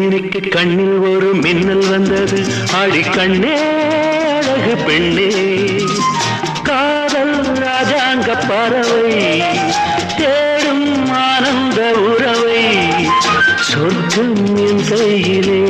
மேனிக்கு கண்ணில் ஒரு மின்னல் வந்தது. அடி கண்ணே அழகு பெண்ணே, காதல் ராஜாங்க பறவை தேடும் ஆனந்த உறவை, சொர்க்கம் என் கையிலே.